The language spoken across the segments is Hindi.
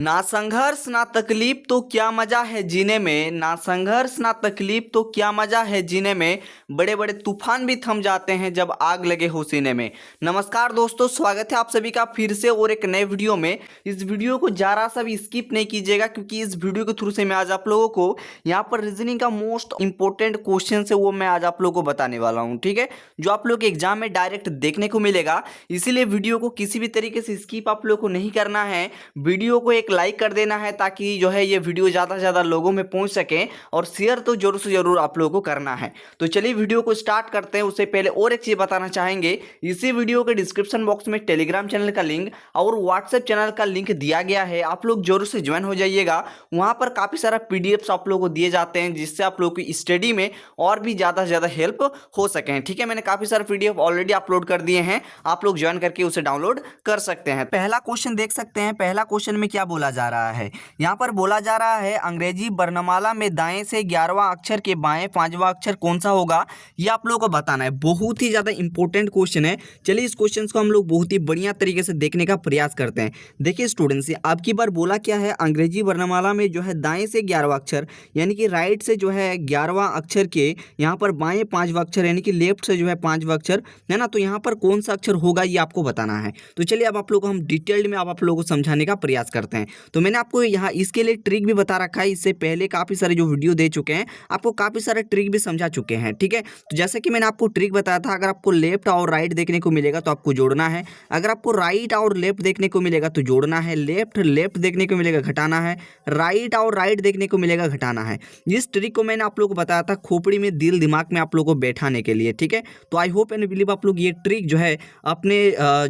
ना संघर्ष ना तकलीफ तो क्या मजा है जीने में, ना संघर्ष ना तकलीफ तो क्या मजा है जीने में, बड़े बड़े तूफान भी थम जाते हैं जब आग लगे हो सीने में। नमस्कार दोस्तों, स्वागत है आप सभी का फिर से और एक नए वीडियो में। इस वीडियो को जरा सा भी स्किप नहीं कीजिएगा, क्योंकि इस वीडियो के थ्रू से मैं आज आप लोगों को यहाँ पर रीजनिंग का मोस्ट इंपॉर्टेंट क्वेश्चन है वो मैं आज आप लोगों को बताने वाला हूँ। ठीक है, जो आप लोग के एग्जाम में डायरेक्ट देखने को मिलेगा, इसीलिए वीडियो को किसी भी तरीके से स्किप आप लोग को नहीं करना है। वीडियो को एक लाइक कर देना है ताकि जो है ये वीडियो ज़्यादा से ज़्यादा लोगों में पहुंच सके, और शेयर तो जरूर से जरूर आप लोगों को करना है। तो चलिए वीडियो को स्टार्ट करते हैं। उससे पहले और एक चीज़ बताना चाहेंगे, इसी वीडियो के डिस्क्रिप्शन बॉक्स में टेलीग्राम चैनल का लिंक और व्हाट्सएप चैनल का लिंक दिया गया है, आप लोग जरूर से ज्वाइन हो जाइएगा। वहाँ पर काफ़ी सारा पीडीएफ्स आप लोगों को दिए जाते हैं, जिससे आप लोगों की स्टडी में और भी ज़्यादा से ज़्यादा हेल्प हो सके। ठीक है, मैंने काफ़ी सारे पीडीएफ ऑलरेडी अपलोड कर दिए हैं, आप लोग ज्वाइन करके उसे डाउनलोड कर सकते हैं। पहला क्वेश्चन देख सकते हैं। पहला क्वेश्चन में क्या बोला जा रहा है, यहाँ पर बोला जा रहा है अंग्रेजी वर्णमाला में दाएं से 11वां अक्षर के बाएं 5वां अक्षर कौन सा होगा, ये आप लोगों को बताना है। बहुत ही ज़्यादा इंपॉर्टेंट क्वेश्चन है। चलिए इस क्वेश्चन को हम लोग बहुत ही बढ़िया तरीके से देखने का प्रयास करते हैं। देखिए स्टूडेंट्स, अब की बार बोला क्या है, अंग्रेजी वर्णमाला में जो है दाएं से 11वां अक्षर यानी कि राइट से जो है 11वां अक्षर के यहाँ पर बाएं 5वां अक्षर यानी कि लेफ्ट से जो है 5वां अक्षर है ना, तो यहाँ पर कौन सा अक्षर होगा ये आपको बताना है। तो चलिए अब आप लोग हम डिटेल्ड में आप लोगों को समझाने का प्रयास करते हैं। तो मैंने आपको यहाँ इसके लिए ट्रिक भी बता रखा है, इससे पहले काफ़ी सारे जो वीडियो दे चुके हैं, आपको काफ़ी सारे ट्रिक भी समझा चुके हैं। ठीक है, तो जैसे कि मैंने आपको ट्रिक बताया था, अगर आपको लेफ्ट और राइट देखने को मिलेगा तो आपको जोड़ना है, अगर आपको राइट और लेफ्ट देखने को मिलेगा तो जोड़ना है, लेफ्ट लेफ्ट देखने को मिलेगा घटाना है, राइट और राइट देखने को मिलेगा घटाना है। इस ट्रिक को मैंने आप लोगों को बताया था खोपड़ी में दिल दिमाग में आप लोगों को बैठाने के लिए। ठीक है, तो आई होप एंड बिलीव आप लोग ये ट्रिक जो है अपने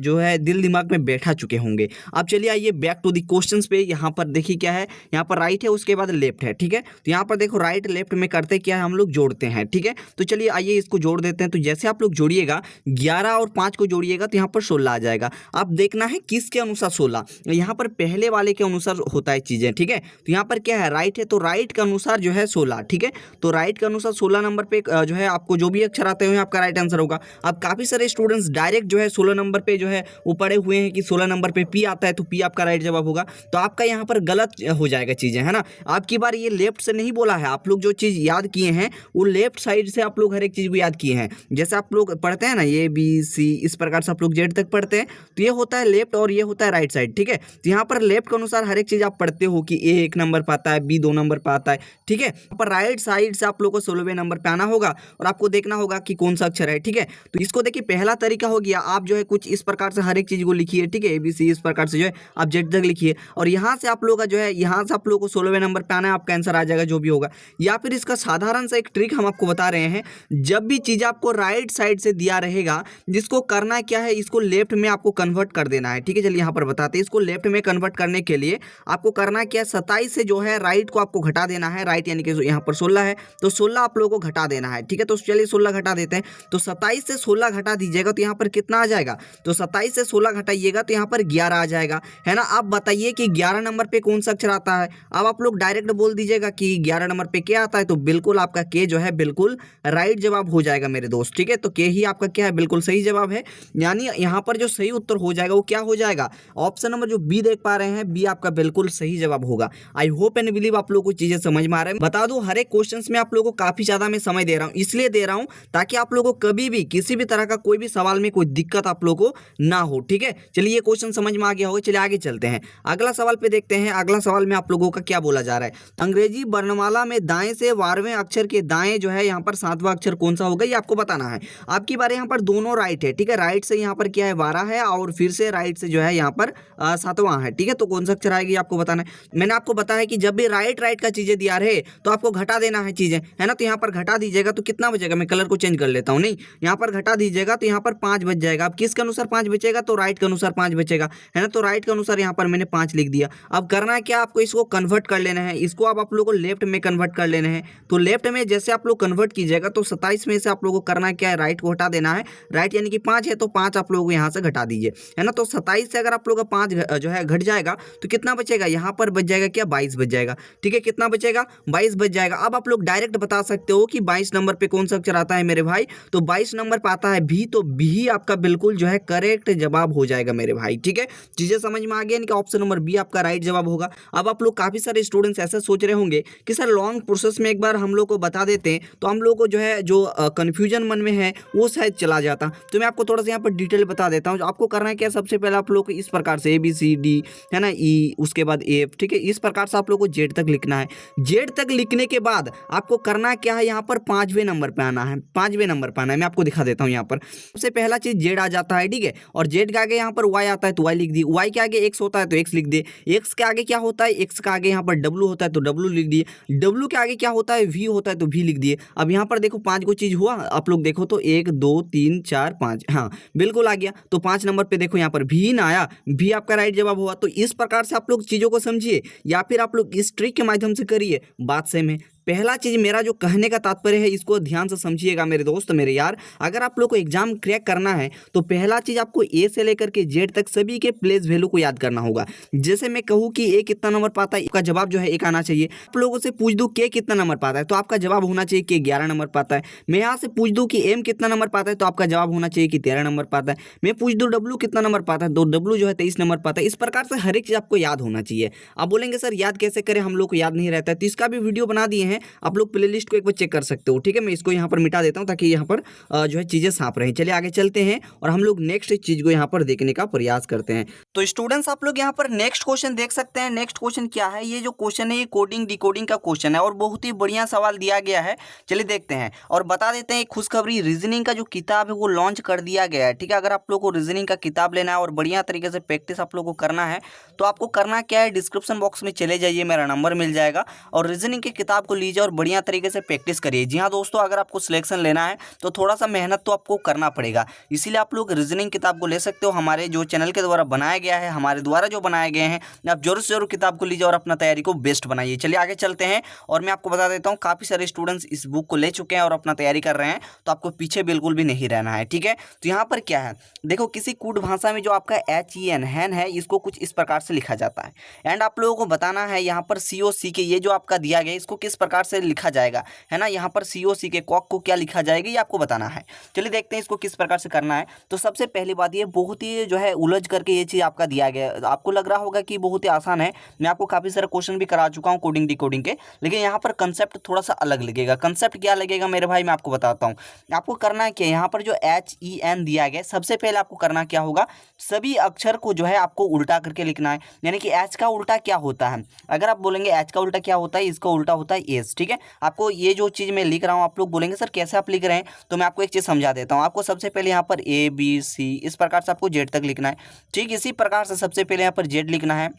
जो है दिल दिमाग में बैठा चुके होंगे। अब चलिए आइए बैक टू दी क्वेश्चंस पे। यहाँ पर देखिए क्या है, यहाँ पर राइट है उसके बाद लेफ्ट है। ठीक है, तो यहाँ पर देखो राइट लेफ्ट में करते क्या है, हम लोग जोड़ते हैं। ठीक है, तो चलिए आइए इसको जोड़ देते हैं। तो जैसे आप लोग जोड़िएगा 11 और 5 को जोड़िएगा तो यहाँ पर 16 आ जाएगा। आप देखना है किसके अनुसार 16, यहाँ पर पहले वाले के अनुसार होता है चीजें। ठीक है, तो यहाँ पर क्या है, राइट है तो राइट के अनुसार जो है 16। ठीक है, तो राइट के अनुसार 16 नंबर पे जो है आपको जो भी अक्षर आते हुए आपका राइट आंसर होगा। अब काफी सारे स्टूडेंट्स डायरेक्ट जो है 16 नंबर पे जो है वो पड़े हुए हैं कि 16 नंबर पे पी आता है तो पी आपका राइट जवाब होगा, तो आपका यहाँ पर गलत हो जाएगा चीजें, है ना। आपकी बार ये लेफ्ट से नहीं बोला है, आप लोग जो चीज याद किए हैं वो लेफ्ट साइड से आप लोग हर एक चीज को याद किए हैं। जैसे आप लोग पढ़ते हैं ना ए बी सी, इस प्रकार से आप लोग जेड तक पढ़ते हैं, तो ये होता है लेफ्ट और ये होता है राइट साइड। ठीक है, तो यहाँ पर लेफ्ट के अनुसार हर एक चीज आप पढ़ते हो कि ए 1 नंबर पर आता है, बी 2 नंबर पर आता है। ठीक है, यहाँ पर राइट साइड से आप लोग को 16वें नंबर पे आना होगा और आपको देखना होगा कि कौन सा अक्षर है। ठीक है, तो इसको देखिए पहला तरीका हो गया, आप जो है कुछ इस प्रकार से हर एक चीज को लिखिए। ठीक है, ए बी सी इस प्रकार से जो है आप जेड तक लिखिए, और यहाँ से आप लोग का जो है यहाँ से आप लोग को 16वें नंबर पे आना है, आपका आंसर आ जाएगा जो भी होगा। या फिर इसका साधारण सा एक ट्रिक हम आपको बता रहे हैं, जब भी चीज आपको राइट साइड से दिया रहेगा, जिसको करना क्या है, इसको लेफ्ट में आपको कन्वर्ट कर देना है। ठीक है, चलिए यहाँ पर बताते हैं। इसको लेफ्ट में कन्वर्ट करने के लिए आपको करना क्या है, 27 से जो है राइट को आपको घटा देना है। राइट यानी कि यहाँ पर 16 है तो 16 आप लोगों को घटा देना है। ठीक है, तो चलिए 16 घटा देते हैं। तो 27 से 16 घटा दीजिएगा तो यहाँ पर कितना आ जाएगा, तो 27 से 16 घटाइएगा तो यहाँ पर 11 आ जाएगा, है ना। आप बताइए कि 11 नंबर पे कौन सा अक्षर आता है। अब आप लोग डायरेक्ट बोल दीजिएगा कि 11 नंबर पे क्या आता है, तो बिल्कुल आपका के जो है बिल्कुल राइट जवाब हो जाएगा मेरे दोस्त। ठीक है, तो के ही आपका क्या है, बिल्कुल सही जवाब है। यानी यहाँ पर जो सही उत्तर हो जाएगा वो क्या हो जाएगा, ऑप्शन नंबर जो बी देख पा रहे हैं, बी आपका बिल्कुल सही जवाब होगा। आई होप एंड बिलीव आप लोग को चीजें समझ में आ रहा है। बता दूं हर एक क्वेश्चन में आप लोगों को काफी ज्यादा मैं समय दे रहा हूँ, इसलिए दे रहा हूँ ताकि आप लोगों को कभी भी किसी भी तरह का कोई भी सवाल में कोई दिक्कत आप लोगों को ना हो। ठीक है, चलिए ये क्वेश्चन समझ में आ गया होगा। चलिए आगे चलते हैं, अगला सवाल पे देखते हैं। अगला सवाल में आप लोगों का क्या बोला जा रहा है, अंग्रेजी वर्णमाला में दाएं से 12वें अक्षर के दाएं जो है यहाँ पर 7वां अक्षर कौन सा होगा, ये आपको बताना है। आपकी बार यहाँ पर दोनों राइट है। ठीक है, राइट से यहाँ पर क्या है 12 है और फिर से राइट से जो है यहाँ पर 7वां है। ठीक है, तो कौन सा अक्षर आएगी आपको बताना है। मैंने आपको बताया कि जब भी राइट राइट का चीजें दिया रहे तो आपको घटा देना है चीजें, है ना। तो यहाँ पर घटा दीजिएगा तो कितना बचेगा, मैं कलर को चेंज कर लेता हूँ, नहीं यहाँ पर घटा दीजिएगा तो यहाँ पर 5 बच जाएगा। अब किसके अनुसार 5 बचेगा, तो राइट के अनुसार 5 बचेगा, है ना। तो राइट के अनुसार यहाँ पर मैंने 5 लिख दिया। अब करना है क्या, आपको इसको कन्वर्ट कर लेना है, इसको अब आप लोग को लेफ्ट में कन्वर्ट कर लेना है। तो लेफ्ट में जैसे आप लोग कन्वर्ट कीजिएगा तो 27 में से आप लोग को करना क्या है, राइट को हटा देना है। राइट यानी कि 5 है तो 5 आप लोग यहाँ से घटा दीजिए, है ना। तो 27 से अगर आप लोग का 5 जो है घट जाएगा तो कितना बचेगा, यहाँ पर बच जाएगा क्या, 22 बच जाएगा। ठीक है, कितना बचेगा, 22 बच जाएगा। अब आप लोग डायरेक्ट बता सकते हो कि 22 नंबर पे कौन सा अक्षर आता है मेरे भाई, तो 22 नंबर पे आता है भी, तो भी आपका बिल्कुल जो है करेक्ट जवाब हो जाएगा मेरे भाई। ठीक है, चीजें समझ में आ गई कि ऑप्शन नंबर बी आपका राइट जवाब होगा। अब आप लोग काफ़ी सारे स्टूडेंट्स ऐसे सोच रहे होंगे कि सर लॉन्ग प्रोसेस में एक बार हम लोग को बता देते हैं तो हम लोग को जो है जो कन्फ्यूजन मन में है वो शायद चला जाता। तो मैं आपको थोड़ा सा यहाँ पर डिटेल बता देता हूँ। जो आपको करना है क्या, सबसे पहले आप लोग को इस प्रकार से ABCD है ना, ई, उसके बाद F, ठीक है, इस प्रकार से आप लोग को Z तक लिखना है। Z तक लिखने के बाद आपको करना क्या है, यहाँ पर 5वें नंबर पे आना है। 5वें नंबर पे आना है, मैं आपको दिखा देता हूँ। यहाँ पर सबसे पहला चीज Z आ जाता है, ठीक है, और Z के आगे यहाँ पर Y आता है तो Y लिख दी, Y के आगे X होता है तो X लिख दिए, X के आगे क्या होता है, X के आगे यहाँ पर W होता है तो W लिख दिए, W के आगे क्या होता है, V होता है तो V लिख दिए। अब यहाँ पर देखो 5 को चीज हुआ, आप लोग देखो तो 1 2 3 4 5, हाँ बिल्कुल आ गया। तो 5 नंबर पे देखो यहाँ पर V ना आया, V आपका राइट जवाब हुआ। तो इस प्रकार से आप लोग चीजों को समझिए या फिर आप लोग इस ट्रिक के माध्यम से करिए, बात सेम है। पहला चीज मेरा जो कहने का तात्पर्य है इसको ध्यान से समझिएगा मेरे दोस्त मेरे यार। अगर आप लोग को एग्जाम क्रैक करना है तो पहला चीज आपको ए से लेकर के जेड तक सभी के प्लेस वैल्यू को याद करना होगा। जैसे मैं कहूँ कि ए कितना नंबर पाता है, आपका जवाब जो है एक आना चाहिए। आप लोगों से पूछ दूं के कितना नंबर पाता है तो आपका जवाब होना चाहिए कि 11 नंबर पाता है। मैं यहाँ से पूछ दूं कि एम कितना नंबर पाता है तो आपका जवाब होना चाहिए कि 13 नंबर पाता है। मैं पूछ दूं डब्ल्यू कितना नंबर पाता है तो डब्ल्यू जो है 23 नंबर पाता है। इस प्रकार से हर एक चीज आपको याद होना चाहिए। आप बोलेंगे सर याद कैसे करें, हम लोग को याद नहीं रहता है, तो इसका भी वीडियो बना दिए हैं, आप लोग प्लेलिस्ट को एक बार चेक कर सकते हो, ठीक है। मैं इसको यहाँ पर मिटा देता हूँ ताकि यहाँ पर जो है चीजें साफ रहें। चलिए आगे चलते हैं और हम लोग नेक्स्ट चीज को यहाँ पर देखने का प्रयास करते हैं। तो स्टूडेंट्स आप लोग यहाँ पर नेक्स्ट क्वेश्चन देख सकते हैं। नेक्स्ट क्वेश्चन क्या है, ये जो क्वेश्चन है ये कोडिंग डिकोडिंग का क्वेश्चन है और बहुत ही बढ़िया सवाल दिया गया है। चलिए देखते हैं और बता देते हैं। खुशखबरी, रीजनिंग का जो किताब है वो लॉन्च कर दिया गया है, ठीक है। अगर आप लोग को रीजनिंग का किताब लेना है और बढ़िया तरीके से प्रैक्टिस आप लोग को करना है तो आपको करना क्या है, डिस्क्रिप्शन बॉक्स में चले जाइए, मेरा नंबर मिल जाएगा और रीजनिंग की किताब को लीजिए और बढ़िया तरीके से प्रैक्टिस करिए। जी हाँ दोस्तों, अगर आपको सिलेक्शन लेना है तो थोड़ा सा मेहनत तो आपको करना पड़ेगा, इसीलिए आप लोग रीजनिंग किताब को ले सकते हो। हमारे जो चैनल के द्वारा बनाया गया है, हमारे द्वारा जो बनाए गए हैं, आप जरूर से जरूर किताब को लीजिए और अपना तैयारी को बेस्ट बनाइए। चलिए आगे चलते हैं और मैं आपको बता देता हूँ काफ़ी सारे स्टूडेंट्स इस बुक को ले चुके हैं और अपना तैयारी कर रहे हैं, तो आपको पीछे बिल्कुल भी नहीं रहना है, ठीक है। तो यहाँ पर क्या है, देखो किसी कूट भाषा में जो आपका HEN हैन है इसको कुछ इस प्रकार से लिखा जाता है एंड आप लोगों को बताना है यहाँ पर COC के ये जो आपका दिया गया है इसको किस प्रकार से लिखा जाएगा, है ना। यहाँ पर COC के कॉक को क्या लिखा जाएगा ये आपको बताना है। चलिए देखते हैं इसको किस प्रकार से करना है। तो सबसे पहली बात ये बहुत ही जो है उलझ करके ये चीज़ आपका दिया गया है, आपको लग रहा होगा कि बहुत ही आसान है। मैं आपको काफ़ी सारे क्वेश्चन भी करा चुका हूँ कोडिंग डिकोडिंग के, लेकिन यहाँ पर कंसेप्ट थोड़ा सा अलग लगेगा। कंसेप्ट क्या लगेगा मेरे भाई, मैं आपको बताता हूँ। आपको करना है कि यहाँ पर जो HEN दिया गया सबसे पहले आपको करना क्या होगा, सभी अक्षर को जो है आपको उल्टा करके लिखना है। यानी कि H का उल्टा क्या होता है, अगर आप बोलेंगे H का उल्टा क्या होता है, इसका उल्टा होता है S, ठीक है। आपको ये जो चीज़ मैं लिख रहा हूँ आप लोग बोलेंगे सर कैसे आप लिख रहे हैं, तो मैं आपको एक चीज़ समझा देता हूँ। आपको सबसे पहले यहाँ पर ABC इस प्रकार से आपको Z तक लिखना है, ठीक। इसी प्रकार से सबसे पहले यहाँ पर Z लिखना है,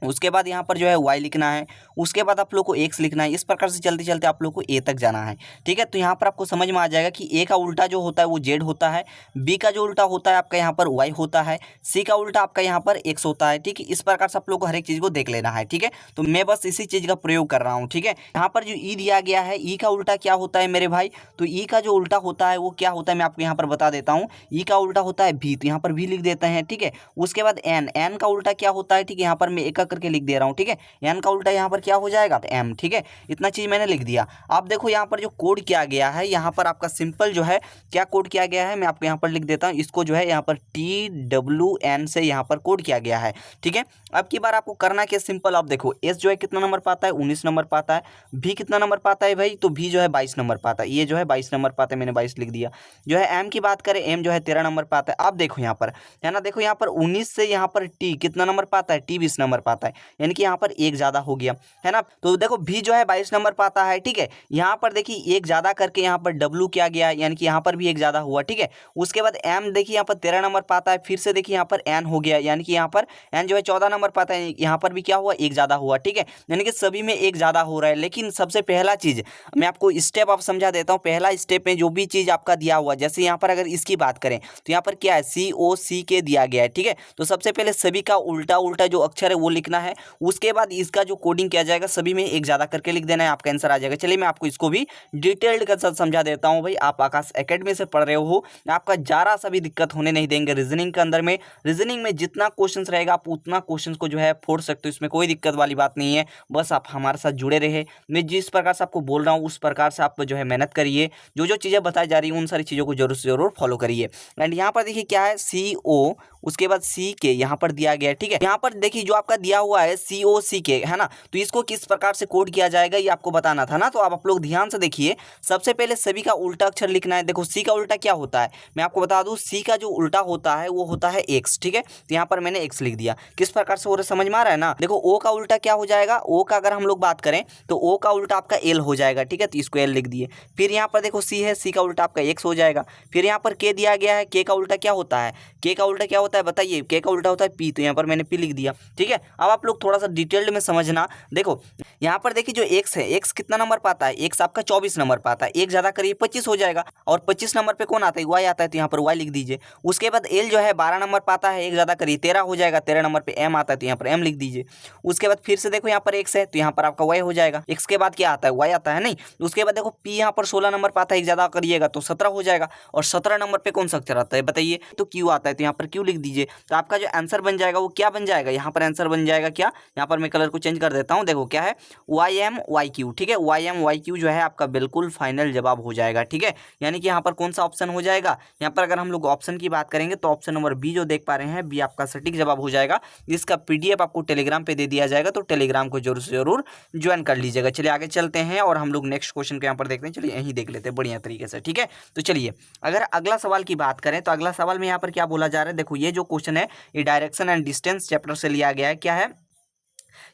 उसके बाद यहाँ पर जो है Y लिखना है, उसके बाद आप लोग को X लिखना है। इस प्रकार से चलते चलते आप लोग को A तक जाना है, ठीक है। तो यहाँ पर आपको समझ में आ जाएगा कि A का उल्टा जो होता है वो Z होता है, B का जो उल्टा होता है आपका यहाँ पर Y होता है, C का उल्टा आपका यहाँ पर X होता है, ठीक है। इस प्रकार से आप लोग को हर एक चीज़ को देख लेना है, ठीक है। तो मैं बस इसी चीज़ का प्रयोग कर रहा हूँ, ठीक है। यहाँ पर जो E दिया गया है, E का उल्टा क्या होता है मेरे भाई, तो E का जो उल्टा होता है वो क्या होता है मैं आपको यहाँ पर बता देता हूँ। E का उल्टा होता है V, तो यहाँ पर V लिख देते हैं, ठीक है। उसके बाद N का उल्टा क्या होता है, ठीक है, यहाँ पर मैं एक करके लिख दे रहा हूँ, ठीक है। N का उल्टा यहाँ पर क्या हो जाएगा, M, ठीक है। इतना चीज़ मैंने लिख दिया। आप देखो यहाँ पर जो कोड किया गया है, यहाँ पर आपका सिंपल जो है क्या कोड किया गया है मैं आपको यहाँ पर लिख देता हूँ। इसको जो है यहाँ पर TWN से यहाँ पर कोड किया गया है, ठीक है। अब की बार आपको करना क्या, सिंपल आप देखो S जो है कितना नंबर पाता है, 19 नंबर पाता है। V कितना नंबर पाता है भाई, तो V जो है 22 नंबर पाता है, ये जो है 22 नंबर पाता है, मैंने 22 लिख दिया। जो है M की बात करें, M जो है 13 नंबर पाता है। अब देखो यहाँ पर है ना, देखो यहाँ पर 19 से यहाँ पर T कितना नंबर पाता है, T 20 नंबर पाता है, यानी कि यहाँ पर एक ज़्यादा हो गया, है ना। तो देखो V जो है 22 नंबर पाता है, ठीक है। यहाँ पर देखिए एक ज़्यादा करके यहाँ पर W किया गया, यानी कि यहाँ पर भी एक ज़्यादा हुआ, ठीक है। उसके बाद M देखिए यहाँ पर 13 नंबर पाता है, फिर से देखिए यहाँ पर N हो गया, यानी कि यहाँ पर N जो है 14 नंबर पाता है, यहाँ पर भी क्या हुआ, एक ज़्यादा हुआ, ठीक है। यानी कि सभी में एक ज़्यादा हो रहा है। लेकिन सबसे पहला चीज़ मैं आपको स्टेप आप समझा देता हूँ। पहला स्टेप में जो भी चीज़ आपका दिया हुआ, जैसे यहाँ पर अगर इसकी बात करें तो यहाँ पर क्या है, COC दिया गया है, ठीक है। तो सबसे पहले सभी का उल्टा उल्टा जो अक्षर है वो लिखना है, उसके बाद इसका जो कोडिंग किया जाएगा सभी में एक ज़्यादा करके लिख देना है, आपका आंसर आ जाएगा। चलिए मैं आपको इसको भी डिटेल्ड के साथ समझा देता हूँ। भाई आप आकाश एकेडमी से पढ़ रहे हो, आपका ज़रा सा भी दिक्कत होने नहीं देंगे रीजनिंग के अंदर में। रीजनिंग में जितना क्वेश्चंस रहेगा आप उतना क्वेश्चंस को जो है फोड़ सकते हो, इसमें कोई दिक्कत वाली बात नहीं है। बस आप हमारे साथ जुड़े रहे, मैं जिस प्रकार से आपको बोल रहा हूँ उस प्रकार से आप जो है मेहनत करिए, जो जो चीज़ें बताई जा रही हैं उन सारी चीज़ों को जरूर से जरूर फॉलो करिए। एंड यहाँ पर देखिए क्या है, CO उसके बाद C के यहाँ पर दिया गया है, ठीक है। यहाँ पर देखिए जो आपका दिया दिया हुआ है COCK, है ना। तो इसको किस प्रकार से कोड किया जाएगा ये आपको बताना था ना। तो अब आप लोग ध्यान से देखिए, सबसे पहले सभी का उल्टा अक्षर लिखना है। देखो सी का उल्टा क्या होता है, मैं आपको बता दूं, सी का जो उल्टा होता है वो होता है एक्स, ठीक है। तो यहाँ पर मैंने एक्स लिख दिया। किस प्रकार से हो रहा है समझ में आ रहा है ना। देखो ओ का उल्टा क्या हो जाएगा, ओ का अगर हम लोग बात करें तो ओ का उल्टा आपका एल हो जाएगा, ठीक है। तो इसको एल लिख दिए। फिर यहाँ पर देखो सी है, सी का उल्टा आपका एक्स हो जाएगा। फिर यहाँ पर के दिया गया है, के का उल्टा क्या होता है, के का उल्टा क्या होता है बताइए, के का उल्टा होता है पी। तो यहाँ पर मैंने पी लिख दिया, ठीक है। अब आप लोग थोड़ा सा डिटेल्ड में समझना। देखो यहाँ पर देखिए जो एक्स है, एक्स कितना नंबर पाता है, एक्स आपका 24 नंबर पाता है। एक ज्यादा करिए 25 हो जाएगा। और 25 नंबर पे कौन आता है, वाई आता है। तो यहाँ पर वाई लिख दीजिए। उसके बाद एल जो है 12 नंबर पाता है, एक ज्यादा करिए 13 हो जाएगा। 13 नंबर पे एम आता है, तो यहाँ पर एम लिख दीजिए। उसके बाद फिर से देखो यहाँ पर एक्स है, तो यहाँ पर आपका वाई हो जाएगा। एक्स के बाद क्या आता है, वाई आता है नहीं। उसके बाद देखो पी यहाँ पर 16 नंबर पाता है, एक ज्यादा करिएगा तो 17 हो जाएगा। और 17 नंबर पे कौन सा अक्षर आता है बताइए, तो क्यू आता है। तो यहाँ पर क्यू लिख दीजिए। तो आपका जो आंसर बन जाएगा वो क्या बन जाएगा, यहाँ पर आंसर बन जाएगा क्या, यहाँ पर मैं कलर को चेंज कर देता हूँ। देखो क्या है, YMYQ, ठीक है। YMYQ जो है आपका बिल्कुल फाइनल जवाब हो जाएगा, ठीक है। यानी कि यहाँ पर कौन सा ऑप्शन हो जाएगा, यहाँ पर अगर हम लोग ऑप्शन की बात करेंगे तो ऑप्शन नंबर बी जो देख पा रहे हैं, बी आपका सटीक जवाब हो जाएगा। इसका PDF आपको टेलीग्राम पे दे दिया जाएगा, तो टेलीग्राम को जरूर से जरूर ज्वाइन कर लीजिएगा। चलिए आगे चलते हैं और हम लोग नेक्स्ट क्वेश्चन को यहाँ पर देखते हैं। चलिए यहीं देख लेते हैं बढ़िया तरीके से, ठीक है। तो चलिए अगर अगला सवाल की बात करें तो अगला सवाल में यहाँ पर क्या बोला जा रहा है, देखो ये जो क्वेश्चन है ये डायरेक्शन एंड डिस्टेंस चैप्टर से लिया गया है। क्या है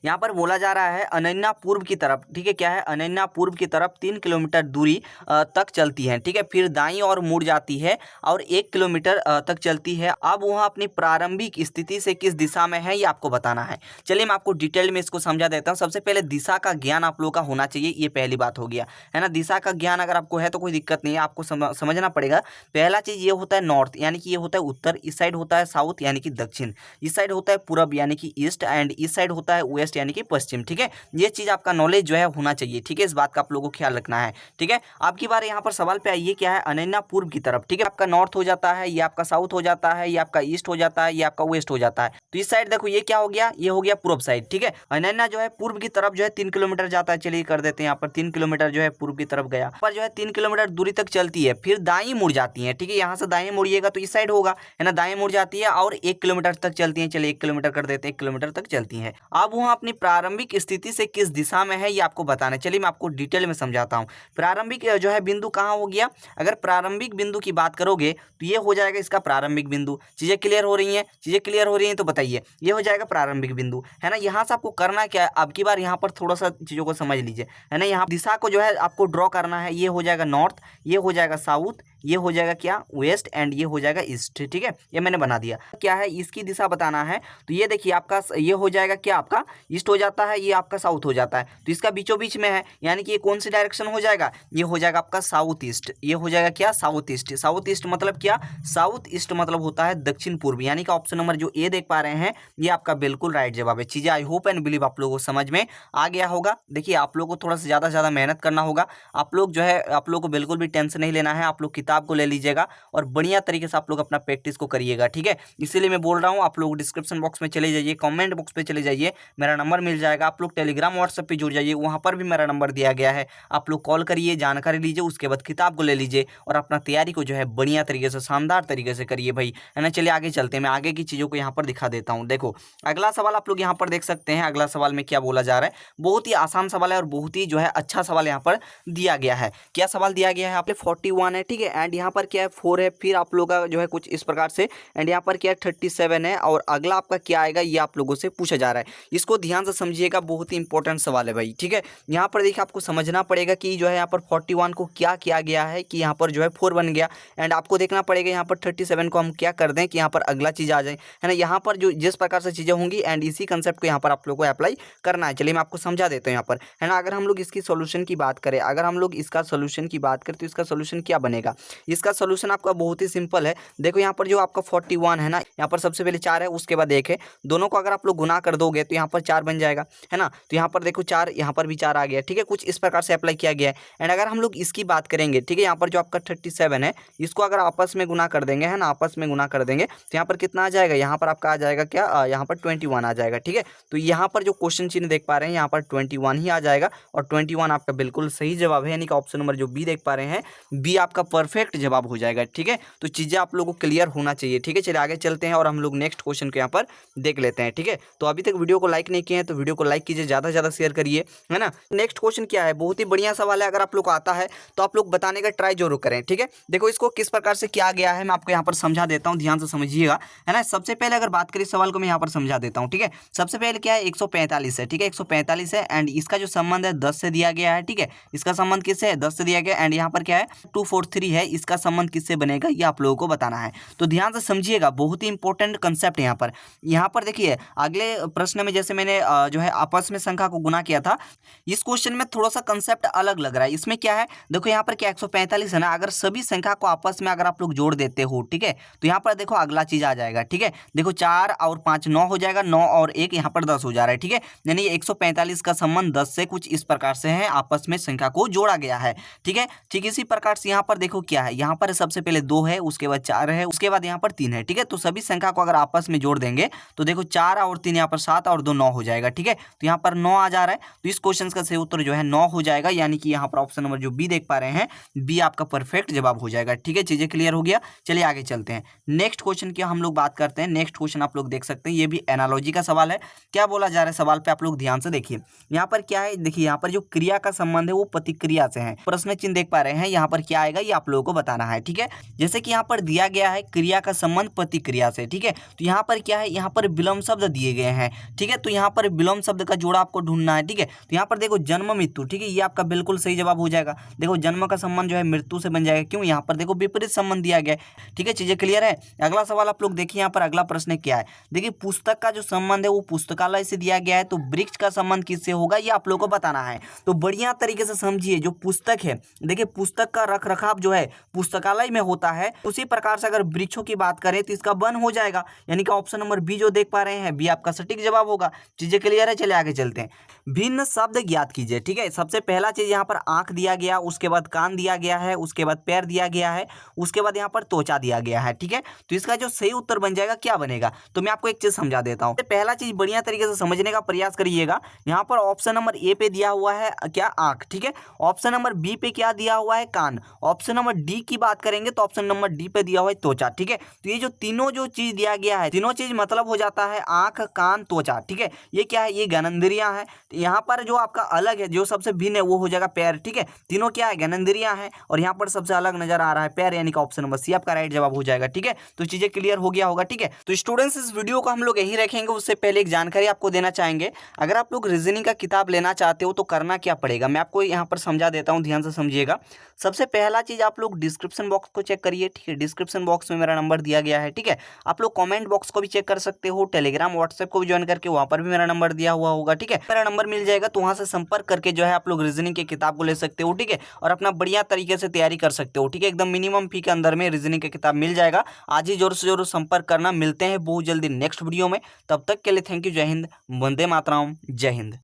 यहाँ पर बोला जा रहा है, अनन्या पूर्व की तरफ, ठीक है। क्या है, अनन्या पूर्व की तरफ 3 किलोमीटर दूरी तक चलती है, ठीक है। फिर दाईं ओर मुड़ जाती है और 1 किलोमीटर तक चलती है। अब वह अपनी प्रारंभिक स्थिति से किस दिशा में है ये आपको बताना है। चलिए मैं आपको डिटेल में इसको समझा देता हूँ। सबसे पहले दिशा का ज्ञान आप लोगों का होना चाहिए, ये पहली बात हो गया, है ना। दिशा का ज्ञान अगर आपको है तो कोई दिक्कत नहीं है, आपको समझना पड़ेगा। पहला चीज ये होता है नॉर्थ, यानी कि ये होता है उत्तर, इस साइड होता है साउथ यानी कि दक्षिण, इस साइड होता है पूरब यानी कि ईस्ट, एंड इस साइड होता है वेस्ट यानी कि पश्चिम, ठीक है। ये चीज आपका नॉलेज जो है होना चाहिए, ठीक है। इस बात का आप लोगों को ख्याल रखना है, ठीक है। आपकी बार यहाँ पर सवाल पे आइए, क्या है, अनन्या पूर्व की तरफ, ठीक है। आपका नॉर्थ हो जाता है, ये आपका साउथ हो जाता है, ये आपका ईस्ट हो जाता है, ये आपका वेस्ट हो जाता है। तो इस साइड देखो ये क्या हो गया, ये हो गया पूर्व साइड, ठीक है। अनन्या जो है पूर्व की तरफ जो है 3 किलोमीटर जाता है। चलिए कर देते हैं, यहाँ पर 3 किलोमीटर जो है पूर्व की तरफ गया, पर जो है 3 किलोमीटर दूरी तक चलती है, फिर दाईं मुड़ जाती है, ठीक है। यहाँ से दाएं मुड़िएगा तो इस साइड होगा, है ना। दाएं मुड़ जाती है और 1 किलोमीटर तक चलती है। चलिए 1 किलोमीटर कर देते हैं, 1 किलोमीटर तक चलती है। अब वहाँ अपनी प्रारंभिक स्थिति से किस दिशा में है ये आपको बताना है। चलिए मैं आपको डिटेल में समझाता हूँ। प्रारंभिक जो है बिंदु कहाँ हो गया, अगर प्रारंभिक बिंदु की बात करोगे तो ये हो जाएगा इसका प्रारंभिक बिंदु। चीजें क्लियर हो रही हैं, चीजें क्लियर हो रही हैं तो बताइए, ये हो जाएगा प्रारंभिक बिंदु, है ना। यहाँ से आपको करना क्या है, अब की बार यहाँ पर थोड़ा सा चीजों को समझ लीजिए, है ना। यहाँ दिशा को जो है आपको ड्रॉ करना है। ये हो जाएगा नॉर्थ, ये हो जाएगा साउथ, ये हो जाएगा क्या वेस्ट, एंड ये हो जाएगा ईस्ट, ठीक है। ये मैंने बना दिया। क्या है, इसकी दिशा बताना है। तो ये देखिए आपका ये हो जाएगा क्या, आपका ईस्ट हो जाता है, ये आपका साउथ हो जाता है। तो इसका बीचों बीच में है, यानी कि ये कौन सी डायरेक्शन हो जाएगा, ये हो जाएगा आपका साउथ ईस्ट। ये हो जाएगा क्या, साउथ ईस्ट। साउथ ईस्ट मतलब क्या, साउथ ईस्ट मतलब होता है दक्षिण पूर्व, यानी कि ऑप्शन नंबर जो ए देख पा रहे हैं ये आपका बिल्कुल राइट जवाब है। चीजें आई होप एंड बिलीव आप लोगों को समझ में आ गया होगा। देखिए आप लोगों को थोड़ा सा ज्यादा मेहनत करना होगा। आप लोग जो है, आप लोग को बिल्कुल भी टेंशन नहीं लेना है। आप लोग किताब को ले लीजिएगा और बढ़िया तरीके से आप लोग अपना प्रैक्टिस को करिएगा, ठीक है। इसीलिए मैं बोल रहा हूँ, आप लोग डिस्क्रिप्शन बॉक्स में चले जाइए, कमेंट बॉक्स पे चले जाइए, मेरा नंबर मिल जाएगा। आप लोग टेलीग्राम व्हाट्सएप पे जुड़ जाइए, वहाँ पर भी मेरा नंबर दिया गया है। आप लोग कॉल करिए, जानकारी लीजिए, उसके बाद किताब को ले लीजिए और अपना तैयारी को जो है बढ़िया तरीके से, शानदार तरीके से करिए भाई, है ना। चलिए आगे चलते हैं, मैं आगे की चीज़ों को यहाँ पर दिखा देता हूँ। देखो अगला सवाल आप लोग यहाँ पर देख सकते हैं। अगला सवाल में क्या बोला जा रहा है, बहुत ही आसान सवाल है और बहुत ही जो है अच्छा सवाल यहाँ पर दिया गया है। क्या सवाल दिया गया है, आप 41 है, ठीक है। एंड यहाँ पर क्या है 4 है, फिर आप लोग का जो है कुछ इस प्रकार से, एंड यहाँ पर क्या है 37 है, और अगला आपका क्या आएगा ये आप लोगों से पूछा जा रहा है। इसको ध्यान से समझिएगा, बहुत ही इंपॉर्टेंट सवाल है भाई, ठीक है। यहाँ पर देखिए आपको समझना पड़ेगा कि जो है यहाँ पर 41 को क्या किया गया है कि यहाँ पर जो है 4 बन गया, एंड आपको देखना पड़ेगा यहाँ पर 37 को हम क्या कर दें कि यहाँ पर अगला चीज़ आ जाए, है ना। यहाँ पर जो जिस प्रकार से चीज़ें होंगी एंड इसी कंसेप्ट को यहाँ पर आप लोग को अप्लाई करना है। चलिए मैं आपको समझा देता हूँ यहाँ पर, है ना। अगर हम लोग इसकी सोल्यूशन की बात करें, अगर हम लोग इसका सोल्यूशन की बात करें तो इसका सोल्यूशन क्या बनेगा। इसका सोल्यूशन आपका बहुत ही सिंपल है। देखो यहाँ पर जो आपका 41 है ना, यहाँ पर सबसे पहले 4 है, उसके बाद 1 है, दोनों को अगर आप लोग गुना कर दोगे तो यहाँ पर 4 बन जाएगा, है ना। तो यहाँ पर देखो 4, यहाँ पर भी 4 आ गया, ठीक है। कुछ इस प्रकार से अप्लाई किया गया है। एंड अगर हम लोग इसकी बात करेंगे, ठीक है, यहाँ पर जो आपका 37 है, इसको अगर आपस में गुना कर देंगे, है ना, आपस में गुना कर देंगे तो यहाँ पर कितना आ जाएगा, यहाँ पर आपका आ जाएगा क्या, यहाँ पर 21 आ जाएगा, ठीक है। तो यहाँ पर जो क्वेश्चन चिन्ह देख पा रहे हैं यहाँ पर 21 ही आ जाएगा, और 21 आपका बिल्कुल सही जवाब है, यानी कि ऑप्शन नंबर जो बी देख पा रहे हैं, बी आपका परफेक्ट जवाब हो जाएगा, ठीक है। तो चीज़ें आप लोगों को क्लियर होना चाहिए, ठीक है। चलिए आगे चलते हैं और हम लोग नेक्स्ट क्वेश्चन को यहाँ पर देख लेते हैं, ठीक है। तो अभी तक वीडियो को लाइक लाइक नहीं किए हैं तो वीडियो को लाइक कीजिए, ज़्यादा से ज़्यादा शेयर करिए, है ना। नेक्स्ट क्वेश्चन क्या है, बहुत ही बढ़िया सवाल है, अगर आप लोग को आता है तो आप लोग बताने का ट्राई जरूर करें, ठीक है। देखो इसको किस प्रकार से किया गया है मैं आपको यहाँ पर समझा देता हूँ, ध्यान से समझिएगा, है ना। सबसे पहले अगर बात करें सवाल को मैं यहाँ पर समझा देता हूँ, ठीक है। सबसे पहले क्या है 145 है, ठीक है, 145 है एंड इसका जो संबंध है 10 से दिया गया है, ठीक है। इसका संबंध किससे है, 10 से दिया गया एंड यहाँ पर क्या है 243 है, इसका संबंध किससे बनेगा ये आप लोगों को बताना है। तो ध्यान से समझिएगा, बहुत ही इंपॉर्टेंट कंसेप्ट है यहाँ पर देखिए अगले प्रश्न में जैसे मैंने जो है आपस में संख्या को गुना किया था, इस क्वेश्चन में थोड़ा सा कंसेप्ट अलग लग रहा है। इसमें क्या है देखो यहाँ पर क्या 145 है ना, अगर सभी संख्या को आपस में अगर आप लोग जोड़ देते हो, ठीक है, तो यहाँ पर देखो अगला चीज आ जाएगा, ठीक है। देखो 4 और 5 9 हो जाएगा, 9 और 1 यहाँ पर 10 हो जा रहा है, ठीक है। यानी 145 का संबंध 10 से कुछ इस प्रकार से है, आपस में संख्या को जोड़ा गया है, ठीक है। ठीक इसी प्रकार से यहाँ पर देखो क्या है, यहाँ पर सबसे पहले 2 है, उसके बाद 4 है, उसके बाद यहाँ पर 3 है, ठीक है। तो सभी संख्या को अगर आपस में जोड़ देंगे तो देखो 4 और 3 यहाँ पर 7 और 2 9 हो जाएगा, ठीक है। तो यहाँ पर 9 आ जा रहा है, तो इस क्वेश्चन का सही उत्तर जो है 9 हो जाएगा, यानी कि यहाँ पर ऑप्शन नंबर जो बी देख पा रहे हैं, बी आपका परफेक्ट जवाब हो जाएगा, ठीक है। चीजें क्लियर हो गया, चलिए आगे चलते हैं। नेक्स्ट क्वेश्चन की हम लोग बात करते हैं। नेक्स्ट क्वेश्चन आप लोग देख सकते हैं, ये भी एनालॉजी का सवाल है। क्या बोला जा रहा है सवाल पे आप लोग ध्यान से देखिए। यहाँ पर क्या है, देखिए यहाँ पर जो क्रिया का संबंध है वो प्रतिक्रिया से है। प्रश्न चिन्ह देख पा रहे हैं, यहाँ पर क्या आएगा ये आप लोगों को बताना है, ठीक है। जैसे कि यहाँ पर दिया गया है क्रिया का संबंध प्रतिक्रिया से, ठीक है। तो यहाँ पर क्या है, यहाँ पर विलोम शब्द दिए गए हैं, ठीक है। तो यहाँ पर विलोम शब्द का जोड़ा आपको ढूंढना है, ठीक है। तो यहाँ पर देखो जन्म मृत्यु, ठीक है, ये आपका बिल्कुल सही जवाब हो जाएगा। देखो जन्म का संबंध जो है मृत्यु से बन जाएगा, क्यों, यहाँ पर देखो विपरीत संबंध दिया गया है, ठीक है। चीजें क्लियर है। अगला सवाल आप लोग देखिए, यहाँ पर अगला प्रश्न क्या है, देखिए पुस्तक का जो संबंध है वो पुस्तकालय से दिया गया है, तो वृक्ष का संबंध किससे होगा ये आप लोग को बताना है। तो बढ़िया तरीके से समझिए, जो पुस्तक है, देखिए पुस्तक का रख रखाव जो है पुस्तकालय में होता है, उसी प्रकार से अगर वृक्षों की बात करें तो इसका वन हो जाएगा, यानी कि ऑप्शन नंबर बी जो देख पा रहे हैं, बी आपका सटीक जवाब होगा। चीजें क्लियर है, चलिए आगे चलते हैं। भिन्न शब्द ज्ञात कीजिए, ठीक है। सबसे पहला चीज यहाँ पर आंख दिया गया, उसके बाद कान दिया गया है, उसके बाद पैर दिया गया है, उसके बाद यहाँ पर त्वचा दिया गया है, ठीक है। तो इसका जो सही उत्तर बन जाएगा क्या बनेगा, तो मैं आपको एक चीज समझा देता हूँ। पहला चीज बढ़िया तरीके से समझने का प्रयास करिएगा। यहाँ पर ऑप्शन नंबर ए पे दिया हुआ है क्या, आंख, ठीक है। ऑप्शन नंबर बी पे क्या दिया हुआ है, कान। ऑप्शन नंबर डी की बात करेंगे तो ऑप्शन नंबर डी पे दिया हुआ है त्वचा, ठीक है। तो ये जो तीनों जो चीज दिया गया है, तीनों चीज मतलब हो जाता है आंख कान त्वचा, ठीक है। ये क्या है, ये ज्ञानेंद्रियां है। यहाँ पर जो आपका अलग है, जो सबसे भिन्न है वो हो जाएगा पैर, ठीक है। तीनों क्या है, ज्ञानेंद्रियां है, और यहाँ पर सबसे अलग नजर आ रहा है पैर, यानी कि ऑप्शन नंबर सी आपका राइट जवाब हो जाएगा, ठीक है। तो चीजें क्लियर हो गया होगा, ठीक है। तो स्टूडेंट्स इस वीडियो को हम लोग यही रखेंगे, उससे पहले एक जानकारी आपको देना चाहेंगे। अगर आप लोग रीजनिंग का किताब लेना चाहते हो तो करना क्या पड़ेगा, मैं आपको यहाँ पर समझा देता हूँ, ध्यान से समझिएगा। सबसे पहला चीज आप लोग डिस्क्रिप्शन बॉक्स को चेक करिए, ठीक है। डिस्क्रिप्शन बॉक्स में मेरा नंबर दिया गया है, ठीक है। आप लोग कमेंट बॉक्स को भी चेक कर सकते हो, टेलीग्राम व्हाट्सएप को भी ज्वाइन करके वहाँ पर भी मेरा नंबर दिया हुआ होगा, ठीक है। मेरा नंबर मिल जाएगा, तो वहाँ से संपर्क करके जो है आप लोग रीजनिंग की किताब को ले सकते हो, ठीक है, और अपना बढ़िया तरीके से तैयारी कर सकते हो, ठीक है। एकदम मिनिमम फी के अंदर में रीजनिंग की किताब मिल जाएगा। आज ही जोर से जोर संपर्क करना। मिलते हैं बहुत जल्दी नेक्स्ट वीडियो में, तब तक के लिए थैंक यू, जय हिंद, वंदे मातरम, जय हिंद।